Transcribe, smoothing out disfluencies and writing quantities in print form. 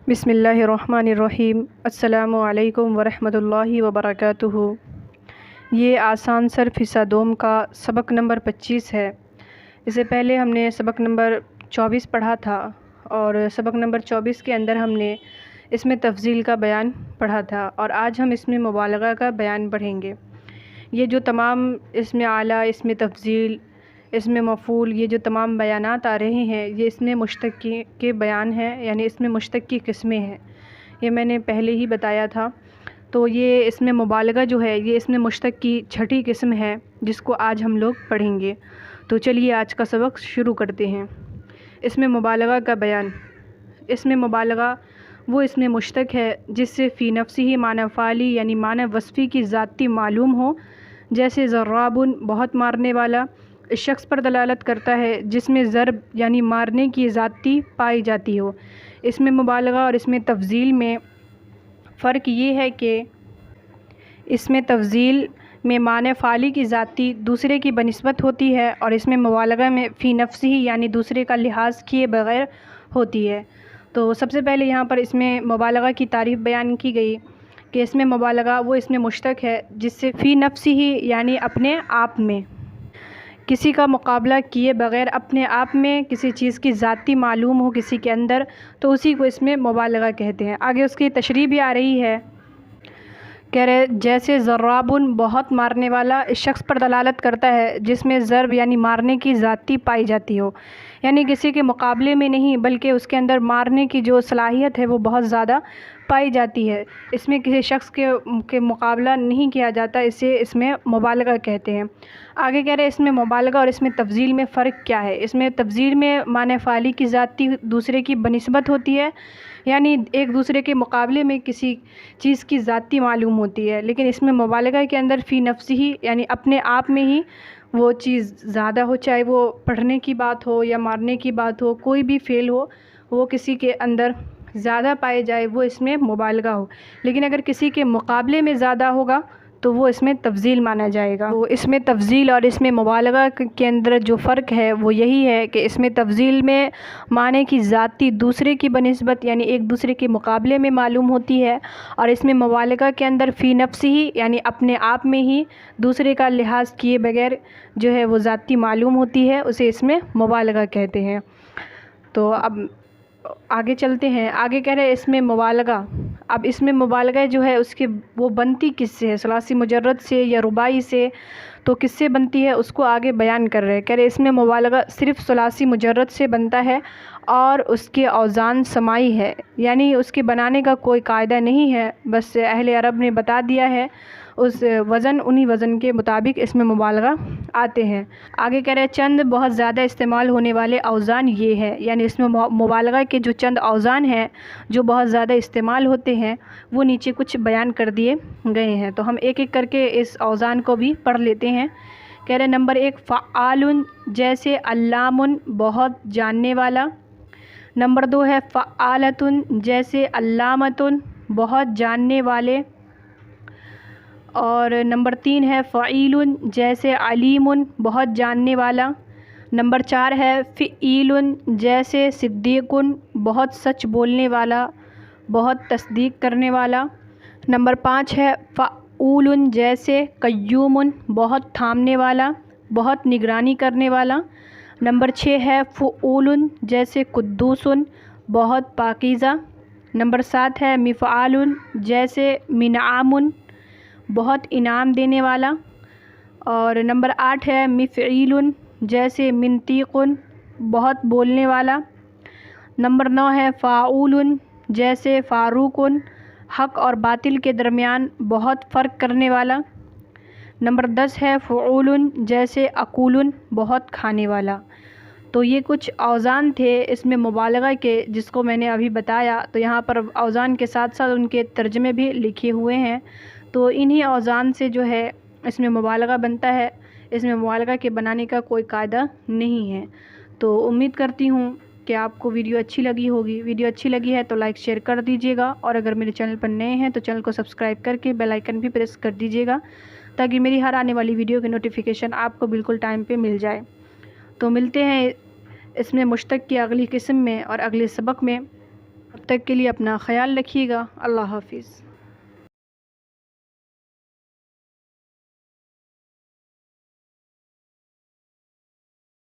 بسم اللہ الرحمن الرحیم۔ السلام علیکم ورحمۃ اللہ وبرکاتہ۔ یہ آسان صرف حصہ دوم کا سبق نمبر 25 ہے۔ اس سے پہلے ہم نے سبق نمبر 24 پڑھا تھا، اور سبق نمبر 24 کے اندر ہم نے اس میں تفضیل کا بیان پڑھا تھا، اور آج ہم اس میں مبالغہ کا بیان پڑھیں گے۔ یہ جو تمام اس میں اعلیٰ، اس میں تفضیل، اس میں مفعول، یہ جو تمام بیانات آ رہے ہیں، یہ اس میں مشتق کے بیان ہیں، یعنی اس میں مشتق کی قسمیں ہیں۔ یہ میں نے پہلے ہی بتایا تھا۔ تو یہ اس میں مبالغہ جو ہے، یہ اس میں مشتق کی چھٹی قسم ہے، جس کو آج ہم لوگ پڑھیں گے۔ تو چلیے آج کا سبق شروع کرتے ہیں۔ اس میں مبالغہ کا بیان۔ اس میں مبالغہ وہ اس میں مشتق ہے جس سے فی نفسی معنی فعلی یعنی معنی وصفی کی ذاتی معلوم ہو، جیسے ضرابٌ بہت مارنے والا، اس شخص پر دلالت کرتا ہے جس میں ضرب یعنی مارنے کی ذاتی پائی جاتی ہو۔ اس میں مبالغہ اور اس میں تفضیل میں فرق یہ ہے کہ اس میں تفضیل میں معنی فعلی کی ذاتی دوسرے کی بنسبت ہوتی ہے، اور اس میں مبالغہ میں فی نفسی یعنی دوسرے کا لحاظ کیے بغیر ہوتی ہے۔ تو سب سے پہلے یہاں پر اس میں مبالغہ کی تعریف بیان کی گئی کہ اس میں مبالغہ وہ اس میں مشتق ہے جس سے فی نفسی یعنی اپنے آپ میں کسی کا مقابلہ کیے بغیر اپنے آپ میں کسی چیز کی ذاتی معلوم ہو کسی کے اندر، تو اسی کو اس میں مبالغہ کہتے ہیں۔ آگے اس کی تشریح بھی آ رہی ہے، کہہ رہے جیسے ضرابٌ بہت مارنے والا، اس شخص پر دلالت کرتا ہے جس میں ضرب یعنی مارنے کی ذاتی پائی جاتی ہو، یعنی کسی کے مقابلے میں نہیں بلکہ اس کے اندر مارنے کی جو صلاحیت ہے وہ بہت زیادہ پائی جاتی ہے۔ اس میں کسی شخص کے مقابلہ نہیں کیا جاتا، اسے اس میں مبالغہ کہتے ہیں۔ آگے کہہ رہے اس میں مبالغہ اور اس میں تفضیل میں فرق کیا ہے۔ اس میں تفضیل میں معنی فعلی کی ذاتی دوسرے کی بنسبت ہوتی ہے، یعنی ایک دوسرے کے مقابلے میں کسی چیز کی ذاتی معلوم ہوتی ہے، لیکن اس میں مبالغہ کے اندر فی نفسی یعنی اپنے آپ میں ہی وہ چیز زیادہ ہو، چاہے وہ پڑھنے کی بات ہو یا مارنے کی بات ہو، کوئی بھی فعل ہو وہ کسی کے اندر زیادہ پائے جائے، وہ اس میں مبالغہ ہو۔ لیکن اگر کسی کے مقابلے میں زیادہ ہوگا تو وہ اس میں تفضیل مانا جائے گا۔ تو اس میں تفضیل اور اس میں مبالغہ کے اندر جو فرق ہے وہ یہی ہے کہ اس میں تفضیل میں معنی کی ذاتی دوسرے کی بنسبت یعنی ایک دوسرے کے مقابلے میں معلوم ہوتی ہے، اور اس میں مبالغہ کے اندر فی نفسی یعنی اپنے آپ میں ہی دوسرے کا لحاظ کیے بغیر جو ہے وہ ذاتی معلوم ہوتی ہے، اسے اس میں مبالغہ کہتے ہیں۔ تو اب آگے چلتے ہیں۔ آگے کہہ رہے اس میں مبالغہ، اب اس میں مبالغہ جو ہے اس کی وہ بنتی کس سے ہے، ثلاثی مجرد سے یا رباعی سے، تو کس سے بنتی ہے اس کو آگے بیان کر رہے ہیں۔ کہہ رہے اس میں مبالغہ صرف ثلاثی مجرد سے بنتا ہے، اور اس کے اوزان سماعی ہے، یعنی اس کے بنانے کا کوئی قاعدہ نہیں ہے، بس اہل عرب نے بتا دیا ہے، اس وزن انہی وزن کے مطابق اس میں مبالغہ آتے ہیں۔ آگے کہہ رہے چند بہت زیادہ استعمال ہونے والے اوزان یہ ہے، یعنی اس میں مبالغہ کے جو چند اوزان ہیں جو بہت زیادہ استعمال ہوتے ہیں وہ نیچے کچھ بیان کر دیے گئے ہیں، تو ہم ایک ایک کر کے اس اوزان کو بھی پڑھ لیتے ہیں۔ کہہ رہے نمبر 1 فعال، جیسے علام بہت جاننے والا۔ نمبر 2 ہے فعالۃ، جیسے علامۃ بہت جاننے والے۔ اور نمبر 3 ہے فعیل، جیسے علیم بہت جاننے والا۔ نمبر 4 ہے فعیل، جیسے صدیق بہت سچ بولنے والا، بہت تصدیق کرنے والا۔ نمبر 5 ہے فعول، جیسے قیوم بہت تھامنے والا، بہت نگرانی کرنے والا۔ نمبر 6 ہے فعول، جیسے قدوس بہت پاکیزہ۔ نمبر 7 ہے مفعال، جیسے منعام بہت انعام دینے والا۔ اور نمبر 8 ہے مفعیل، جیسے منطیق بہت بولنے والا۔ نمبر 9 ہے فاعول، جیسے فاروق حق اور باطل کے درمیان بہت فرق کرنے والا۔ نمبر 10 ہے فعول، جیسے اکول بہت کھانے والا۔ تو یہ کچھ اوزان تھے اس میں مبالغہ کے، جس کو میں نے ابھی بتایا، تو یہاں پر اوزان کے ساتھ ساتھ ان کے ترجمے بھی لکھے ہوئے ہیں۔ تو انہی اوزان سے جو ہے اس میں مبالغہ بنتا ہے، اس میں مبالغہ کے بنانے کا کوئی قاعدہ نہیں ہے۔ تو امید کرتی ہوں کہ آپ کو ویڈیو اچھی لگی ہوگی۔ ویڈیو اچھی لگی ہے تو لائک شیئر کر دیجیے گا، اور اگر میرے چینل پر نئے ہیں تو چینل کو سبسکرائب کر کے بیل آئیکن بھی پریس کر دیجیے گا، تاکہ میری ہر آنے والی ویڈیو کی نوٹیفیکیشن آپ کو بالکل ٹائم پہ مل جائے۔ تو ملتے ہیں اس میں مشتق کی اگلی قسم میں اور اگلے سبق میں۔ تب تک کے لیے اپنا خیال رکھیے گا۔ اللہ حافظ۔